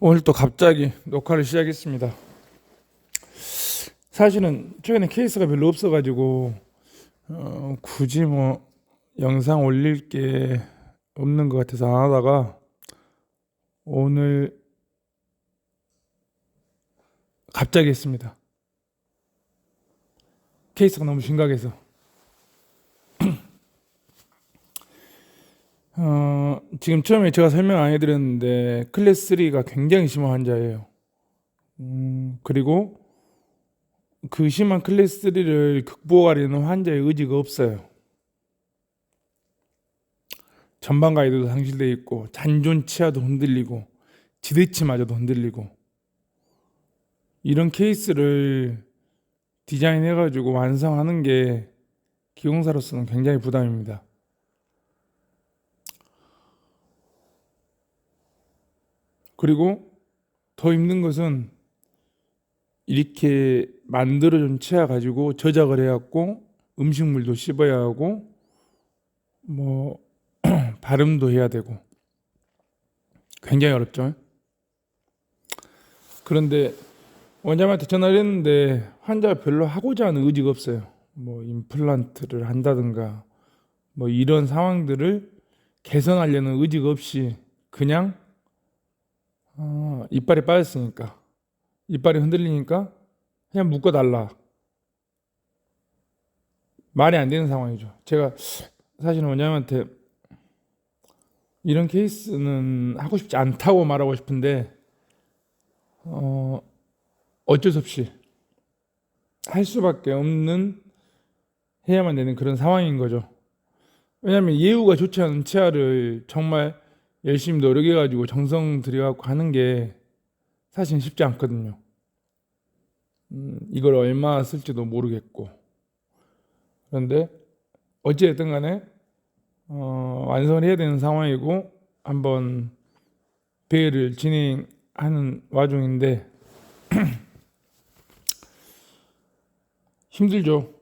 오늘 또 갑자기 녹화를 시작했습니다. 사실은 최근에 케이스가 별로 없어가지고 굳이 뭐 영상 올릴 게 없는 것 같아서 안 하다가 오늘 갑자기 했습니다. 케이스가 너무 심각해서. 지금 처음에 제가 설명 안 해드렸는데 클래스 3가 굉장히 심한 환자예요. 그리고 그 심한 클래스 3를 극복하려는 환자의 의지가 없어요. 전방 가이드도 상실되어 있고 잔존 치아도 흔들리고 지대치마저도 흔들리고, 이런 케이스를 디자인해가지고 완성하는 게 기공사로서는 굉장히 부담입니다. 그리고 더 힘든 것은 이렇게 만들어준 치아 가지고 저작을 해갖고 음식물도 씹어야 하고 뭐 발음도 해야 되고 굉장히 어렵죠. 그런데 원장님한테 전화를 했는데 환자가 별로 하고자 하는 의지가 없어요. 뭐 임플란트를 한다든가 뭐 이런 상황들을 개선하려는 의지가 없이 그냥 이빨이 빠졌으니까, 이빨이 흔들리니까 그냥 묶어달라. 말이 안 되는 상황이죠. 제가 사실은 원장님한테 이런 케이스는 하고 싶지 않다고 말하고 싶은데 어쩔 수 없이 할 수밖에 없는, 해야만 되는 그런 상황인 거죠. 왜냐하면 예후가 좋지 않은 치아를 정말 열심히 노력해가지고 정성 들여갖고 하는 게 사실 쉽지 않거든요. 이걸 얼마 쓸지도 모르겠고. 그런데 어찌됐든 간에 완성을 해야 되는 상황이고 한번 대회를 진행하는 와중인데 힘들죠.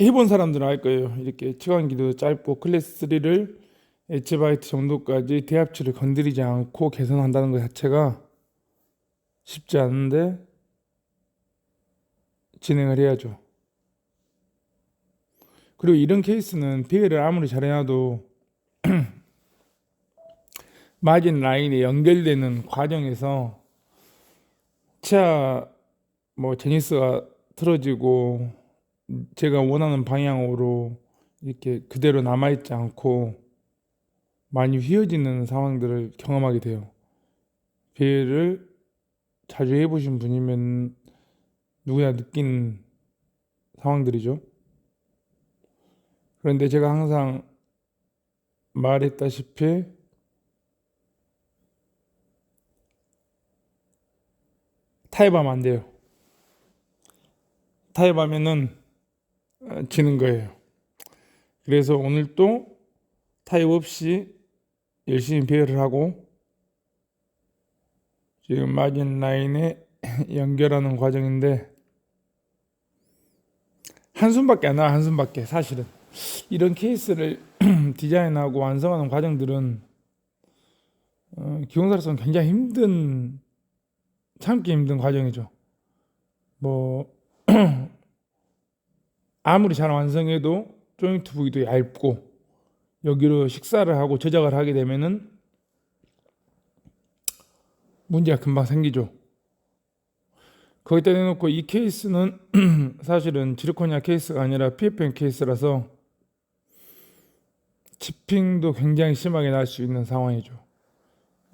해본 사람들은 알 거예요. 이렇게 치관기도 짧고 클래스 3를 H바이트 정도까지 대합치를 건드리지 않고 개선한다는 것 자체가 쉽지 않은데 진행을 해야죠. 그리고 이런 케이스는 비회를 아무리 잘해놔도 마진 라인에 연결되는 과정에서 치아 뭐 제니스가 틀어지고 제가 원하는 방향으로 이렇게 그대로 남아있지 않고 많이 휘어지는 상황들을 경험하게 돼요. 비회를 자주 해보신 분이면 누구나 느낀 상황들이죠. 그런데 제가 항상 말했다시피 타협하면 안 돼요. 타협하면은 지는 거예요. 그래서 오늘 또 타협 없이 열심히 배열을 하고 지금 마진 라인에 연결하는 과정인데 한숨밖에 안 나와. 한숨밖에. 사실은 이런 케이스를 디자인하고 완성하는 과정들은 기공사로서는 굉장히 힘든, 참기 힘든 과정이죠. 뭐 아무리 잘 완성해도 조인트 부위도 얇고 여기로 식사를 하고 제작을 하게 되면은 문제가 금방 생기죠. 거기다 대놓고 이 케이스는 사실은 지르코니아 케이스가 아니라 PFM 케이스라서 치핑도 굉장히 심하게 날 수 있는 상황이죠.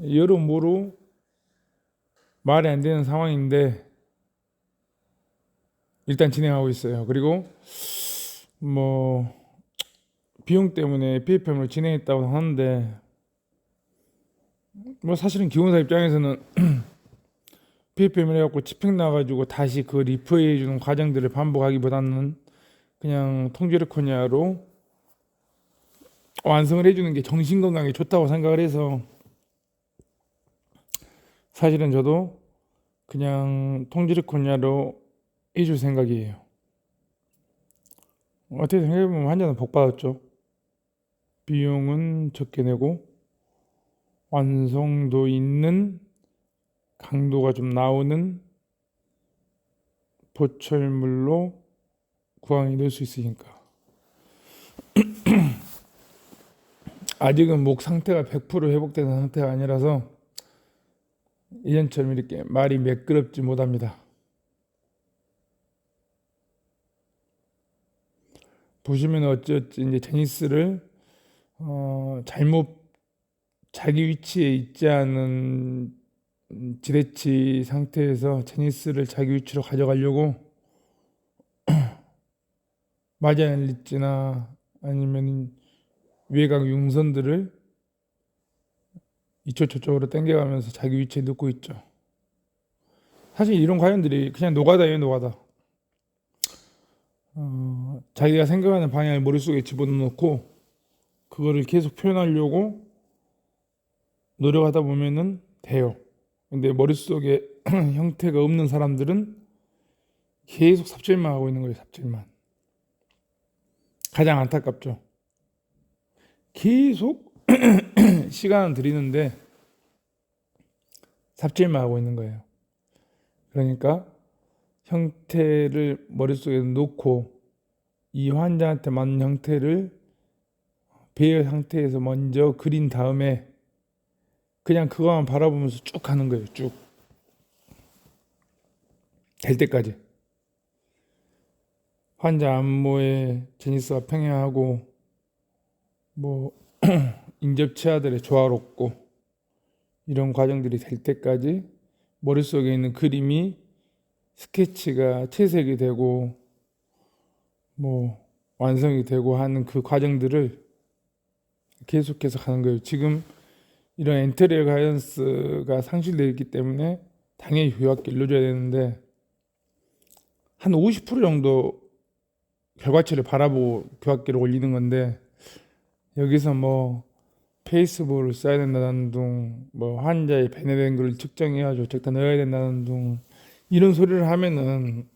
여러모로 말이 안 되는 상황인데 일단 진행하고 있어요. 그리고 뭐 비용 때문에 PFM을 진행했다고 하는데 뭐 사실은 기공사 입장에서는 PFM을 해갖고 치핑 나가지고 다시 그 리프해 주는 과정들을 반복하기보다는 그냥 통지르코니아로 완성을 해주는 게 정신건강에 좋다고 생각을 해서 사실은 저도 그냥 통지르코니아로 해줄 생각이에요. 어떻게 생각해보면 환자는 복 받았죠. 비용은 적게 내고 완성도 있는 강도가 좀 나오는 보철물로 구강에 넣을 수 있으니까. 아직은 목 상태가 100% 회복된 상태가 아니라서 이전처럼 이렇게 말이 매끄럽지 못합니다. 보시면 어찌어찌 이제 테니스를 잘못 자기 위치에 있지 않은 지레치 상태에서 테니스를 자기 위치로 가져가려고 마자일리지나 아니면 외곽 융선들을 이쪽 저쪽으로 당겨가면서 자기 위치에 넣고 있죠. 사실 이런 과정들이 그냥 노가다예요, 노가다. 자기가 생각하는 방향을 머릿속에 집어넣고 그거를 계속 표현하려고 노력하다 보면은 돼요. 근데 머릿속에 형태가 없는 사람들은 계속 삽질만 하고 있는 거예요, 삽질만. 가장 안타깝죠. 계속 시간을 들이는데 삽질만 하고 있는 거예요. 그러니까 형태를 머릿속에 놓고 이 환자한테 맞는 형태를 배열 상태에서 먼저 그린 다음에 그냥 그거만 바라보면서 쭉 가는 거예요. 쭉. 될 때까지. 환자 안모에 제니스가 평행하고 뭐 인접 치아들의 조화롭고 이런 과정들이 될 때까지 머릿속에 있는 그림이 스케치가 채색이 되고 뭐 완성이 되고 하는 그 과정들을 계속해서 가는 거예요. 지금 이런 엔테리어 가이던스가 상실되어 있기 때문에 당연히 교학기를 넣어줘야 되는데 한 50% 정도 결과치를 바라보고 교학기를 올리는 건데 여기서 뭐 페이스볼을 써야 된다는 둥, 뭐 환자의 베네뱅글을 측정해가지고 적다 넣어야 된다는 둥 이런 소리를 하면은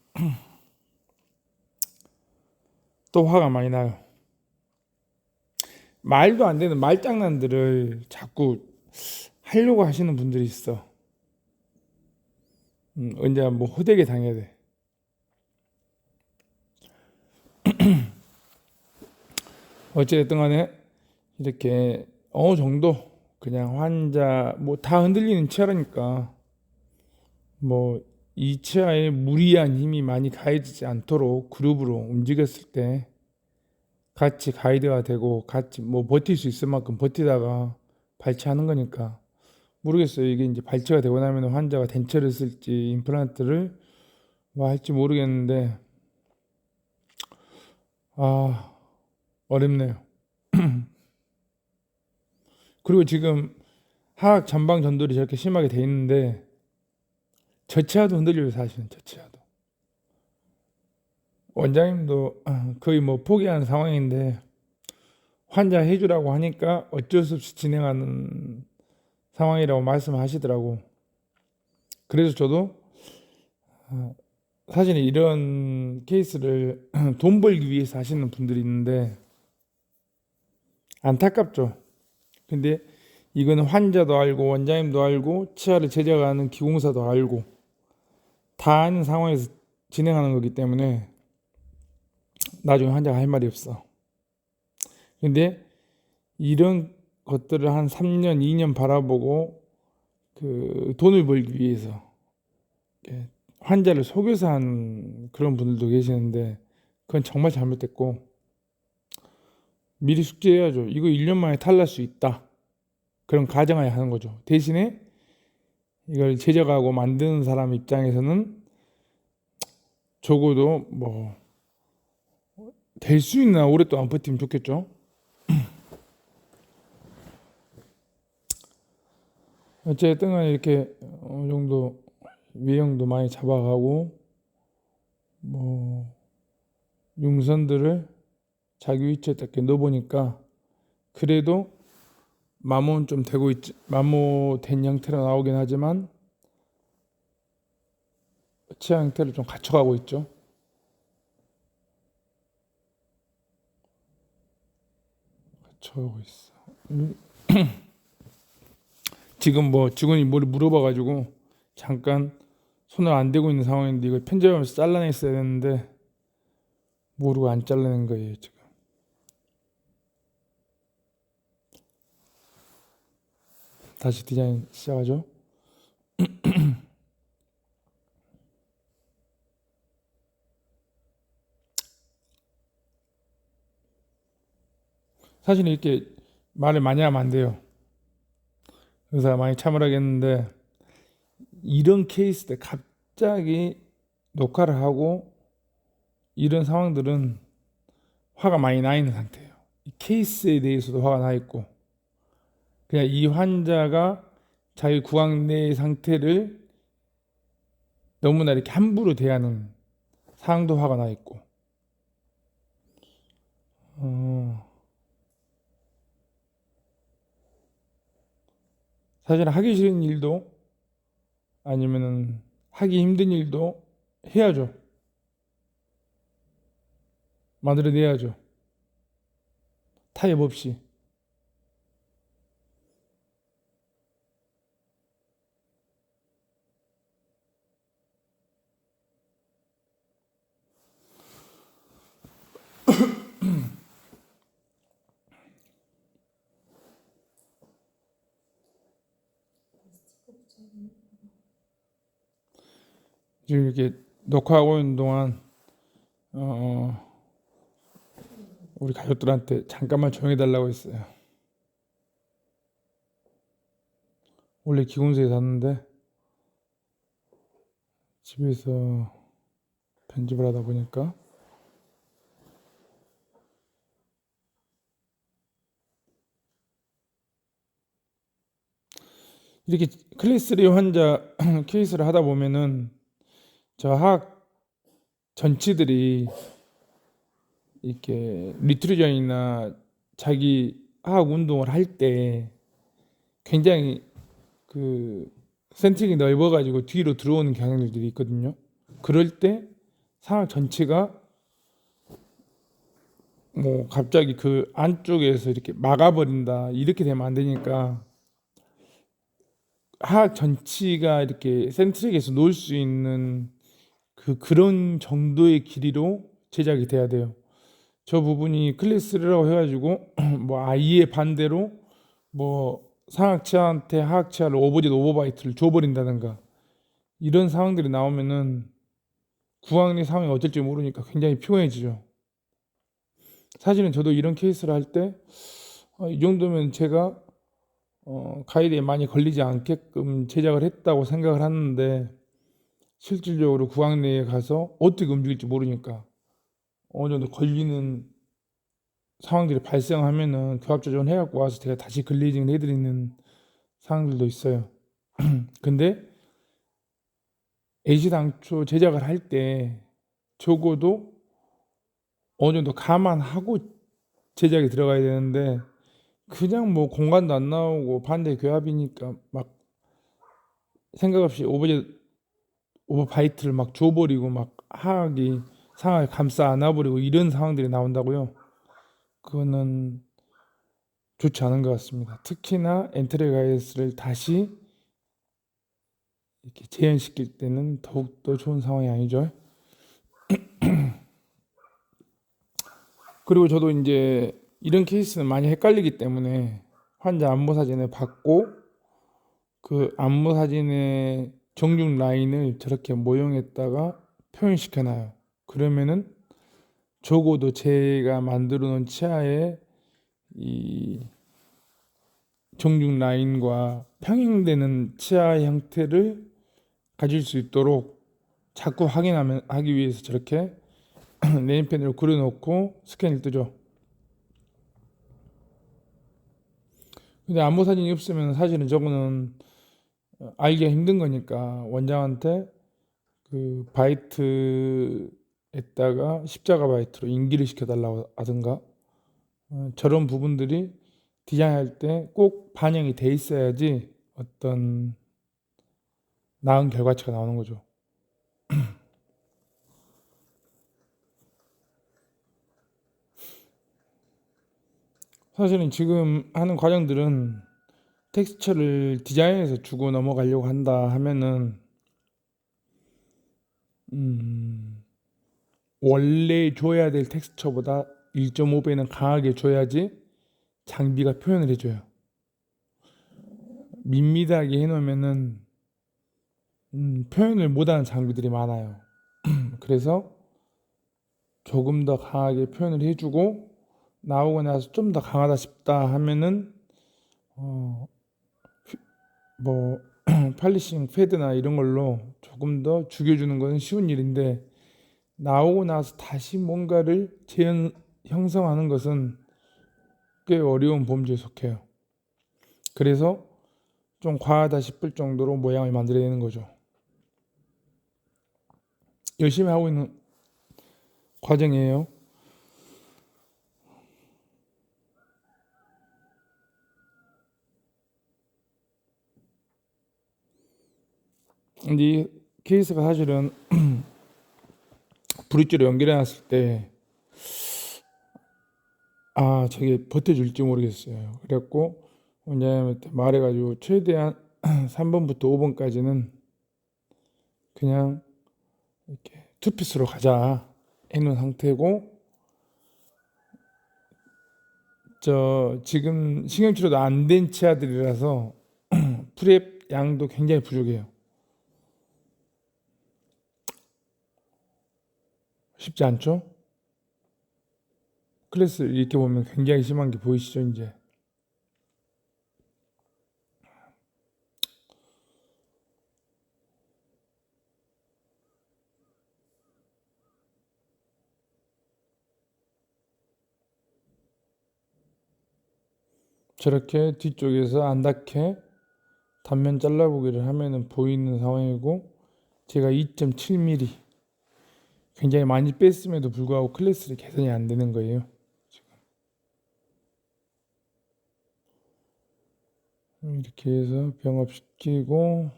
또 화가 많이 나요. 말도 안 되는 말장난들을 자꾸 하려고 하시는 분들이 있어. 언제 뭐 호되게 당해야 돼. 어찌됐든 간에 이렇게 어느 정도 그냥 환자 뭐 다 흔들리는 치아라니까 뭐 이 치아에 무리한 힘이 많이 가해지지 않도록 그룹으로 움직였을 때 같이 가이드가 되고 같이 뭐 버틸 수 있을 만큼 버티다가 발치하는 거니까 모르겠어요. 이게 이제 발치가 되고 나면 환자가 덴처를 쓸지 임플란트를 뭐 할지 모르겠는데 어렵네요. 그리고 지금 하악 전방 전돌이 저렇게 심하게 돼 있는데 저 치아도 흔들려요. 사실은 저 치아도 원장님도 거의 뭐 포기한 상황인데 환자 해주라고 하니까 어쩔 수 없이 진행하는 상황이라고 말씀하시더라고. 그래서 저도 사실 이런 케이스를 돈 벌기 위해서 하시는 분들이 있는데 안타깝죠. 근데 이거는 환자도 알고 원장님도 알고 치아를 제작하는 기공사도 알고 다 아는 상황에서 진행하는 거기 때문에 나중에 환자가 할 말이 없어. 근데 이런 것들을 한 3년, 2년 바라보고 그 돈을 벌기 위해서 환자를 속여서 한 그런 분들도 계시는데 그건 정말 잘못됐고 미리 숙지해야죠. 이거 1년 만에 탈날 수 있다. 그런 가정하에 하는 거죠. 대신에 이걸 제작하고 만드는 사람 입장에서는 적어도 뭐 될 수 있나 오랫동안 버티면 좋겠죠. 어쨌든 간에 이렇게 어느 정도 외형도 많이 잡아가고 뭐 융선들을 자기 위치에 딱 넣어보니까 그래도 마모는 좀 되고 있지, 마모된 형태로 나오긴 하지만 치아 형태를 좀 갖춰가고 있죠. 갖춰가고 있어. 지금 뭐 직원이 뭘 물어봐가지고 잠깐 손을 안 대고 있는 상황인데 이걸 편집하면서 잘라냈어야 되는데 모르고 안 잘라낸 거예요 지금. 다시 디자인 시작하죠. 사실 이렇게 말을 많이 하면 안 돼요. 의사가 많이 참으라겠는데 이런 케이스 때 갑자기 녹화를 하고 이런 상황들은 화가 많이 나 있는 상태예요. 이 케이스에 대해서도 화가 나 있고 그냥 이 환자가 자기 구강 내 상태를 너무나 이렇게 함부로 대하는 상황도 화가 나 있고 사실 하기 싫은 일도 아니면은 하기 힘든 일도 해야죠. 만들어내야죠. 타협 없이. 지금 이렇게 녹화하고 있는 동안 어, 우리 가족들한테 잠깐만 조용해달라고 했어요. 원래 기공소에 샀는데 집에서 편집을 하다 보니까 이렇게 클래스 3 환자 케이스를 하다 보면은 저 화학 전치들이 이렇게 리트루전이나 자기 화학 운동을 할 때 굉장히 그 센팅이 넓어가지고 뒤로 들어오는 경향들이 있거든요. 그럴 때 상황 전체가 뭐 갑자기 그 안쪽에서 이렇게 막아버린다 이렇게 되면 안 되니까 화학 전치가 이렇게 센트릭에서 놓을 수 있는 그런 정도의 길이로 제작이 돼야 돼요. 저 부분이 클래스라고 해가지고 뭐 아예 반대로 뭐 상학치한테 하학치를 오버짓 오버바이트를 줘버린다든가 이런 상황들이 나오면은 구강내 상황이 어쩔지 모르니까 굉장히 피곤해지죠. 사실은 저도 이런 케이스를 할 때 이 정도면 제가 가이드에 많이 걸리지 않게끔 제작을 했다고 생각을 하는데 실질적으로 구강내에 가서 어떻게 움직일지 모르니까 어느 정도 걸리는 상황들이 발생하면은 교합 조정을 해갖고 와서 제가 다시 글레이징을 해드리는 상황들도 있어요. 근데 애시당초 제작을 할 때 적어도 어느 정도 감안하고 제작이 들어가야 되는데 그냥 뭐 공간도 안 나오고 반대 교합이니까 막 생각 없이 오버바이트를 막 줘버리고 막 하악이 상황을 감싸 안아버리고 이런 상황들이 나온다고요. 그거는 좋지 않은 것 같습니다. 특히나 엔테레가이스를 다시 이렇게 재현시킬 때는 더욱더 좋은 상황이 아니죠. 그리고 저도 이제 이런 케이스는 많이 헷갈리기 때문에 환자 안무 사진을 받고 그 안무 사진의 정중 라인을 저렇게 모형했다가 표현시켜 놔요. 그러면은 적어도 제가 만들어 놓은 치아의 이 정중 라인과 평행되는 치아 형태를 가질 수 있도록 자꾸 하기 위해서 저렇게 네임펜으로 그려놓고 스캔을 뜨죠. 근데 안무 사진이 없으면 사실은 저거는 알기가 힘든 거니까 원장한테 그 바이트에다가 십자가 바이트로 인기를 시켜달라고 하든가 저런 부분들이 디자인할 때 꼭 반영이 돼 있어야지 어떤 나은 결과치가 나오는 거죠. 사실은 지금 하는 과정들은 텍스처를 디자인해서 주고 넘어가려고 한다 하면은 음, 원래 줘야 될 텍스처보다 1.5배는 강하게 줘야지 장비가 표현을 해줘요. 밋밋하게 해놓으면은 표현을 못하는 장비들이 많아요. 그래서 조금 더 강하게 표현을 해주고 나오고 나서 좀 더 강하다 싶다 하면은 어, 뭐 팔리싱 패드나 이런 걸로 조금 더 죽여주는 것은 쉬운 일인데 나오고 나서 다시 뭔가를 형성하는 것은 꽤 어려운 범주에 속해요. 그래서 좀 과하다 싶을 정도로 모양을 만들어내는 거죠. 열심히 하고 있는 과정이에요. 근데 이 케이스가 사실은 브릿지로 연결해놨을 때 저게 버텨줄지 모르겠어요. 그래갖고 원장님한테 말해가지고 최대한 3번부터 5번까지는 그냥 이렇게 투피스로 가자 해놓은 상태고 지금 신경치료도 안 된 치아들이라서 프랩 양도 굉장히 부족해요. 쉽지 않죠? 클래스 이렇게 보면 굉장히 심한 게 보이시죠, 이제? 저렇게 뒤쪽에서 안 닿게 단면 잘라보기를 하면은 보이는 상황이고 제가 2.7mm 굉장히 많이 뺐음에도 불구하고 클래스를 개선이 안 되는 거예요. 이렇게 해서 병합시키고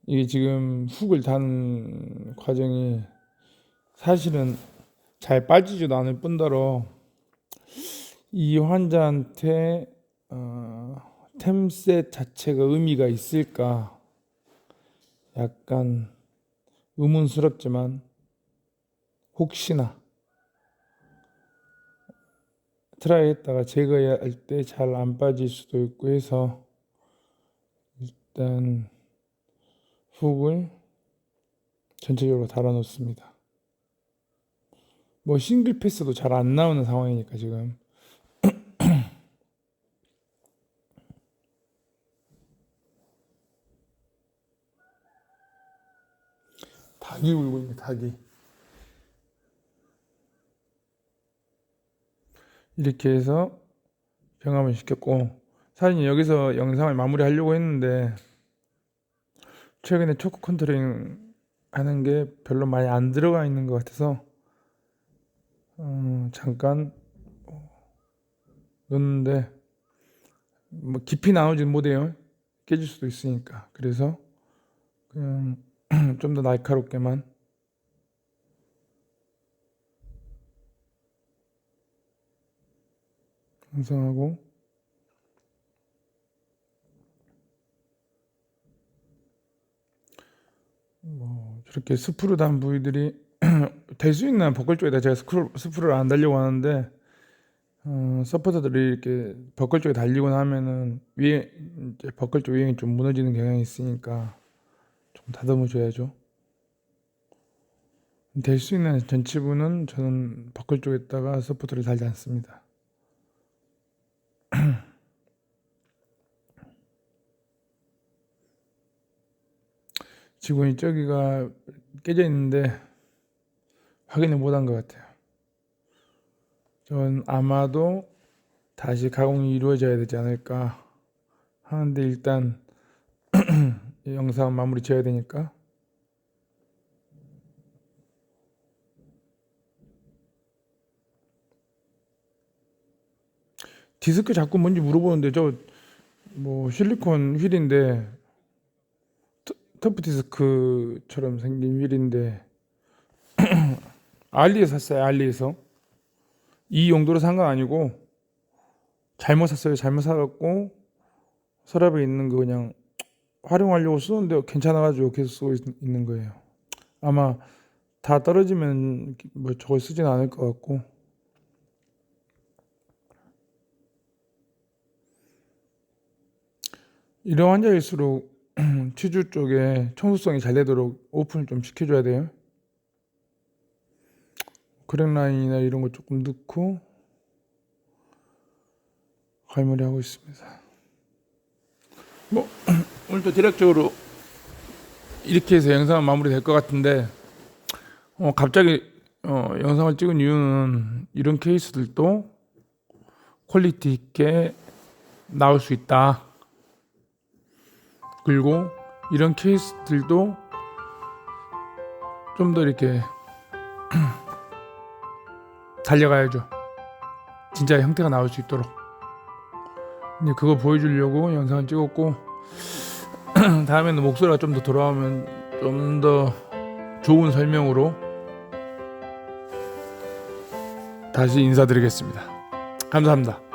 이게 지금 훅을 다는 과정이 사실은 잘 빠지지도 않을 뿐더러 이 환자한테 템셋 자체가 의미가 있을까 약간 의문스럽지만 혹시나 트라이 했다가 제거할 때 잘 안 빠질 수도 있고 해서 일단 훅을 전체적으로 달아 놓습니다. 뭐 싱글 패스도 잘 안 나오는 상황이니까 지금 닭이 울고 있네, 닭이. 이렇게 해서 병합을 시켰고 사실 여기서 영상을 마무리하려고 했는데 최근에 초크 컨트롤링 하는 게 별로 많이 안 들어가 있는 것 같아서 잠깐 놓는데 뭐 깊이 나오지는 못해요. 깨질 수도 있으니까. 그래서 그냥 좀 더 날카롭게만 형성하고 저렇게 스프로 단 부위들이 될 수 있는 버클 쪽에다 제가 스프를 안 달려고 하는데 서포터들이 이렇게 버클 쪽에 달리고 나면은 위에 이제 버클 쪽 위에 좀 무너지는 경향이 있으니까 좀 다듬어 줘야죠. 될 수 있는 전치부는 저는 버클 쪽에다가 서포터를 달지 않습니다. 지붕이 저기가 깨져 있는데 확인을 못한 것 같아요. 전 아마도 다시 가공이 이루어져야 되지 않을까 하는데 일단 이 영상 마무리 지어야 되니까 디스크 자꾸 뭔지 물어보는데 저 뭐 실리콘 휠인데 터프 디스크처럼 생긴 휠인데 알리에서 샀어요. 알리에서 이 용도로 산 건 아니고 잘못 샀어요. 잘못 사갖고 서랍에 있는 거 그냥 활용하려고 쓰는데 괜찮아가지고 계속 쓰고 있는 거예요. 아마 다 떨어지면 뭐 저걸 쓰진 않을 것 같고. 이런 환자일수록 치주 쪽에 청소성이 잘 되도록 오픈을 좀 시켜줘야 돼요. 크랙 라인이나 이런 거 조금 넣고 갈무리 하고 있습니다. 뭐 오늘도 대략적으로 이렇게 해서 영상은 마무리될 것 같은데, 갑자기 영상을 찍은 이유는 이런 케이스들도 퀄리티 있게 나올 수 있다. 그리고 이런 케이스들도 좀 더 이렇게 달려가야죠. 진짜 형태가 나올 수 있도록. 이제 그거 보여주려고 영상을 찍었고, 다음에는 목소리가 좀 더 돌아오면 좀 더 좋은 설명으로 다시 인사드리겠습니다. 감사합니다.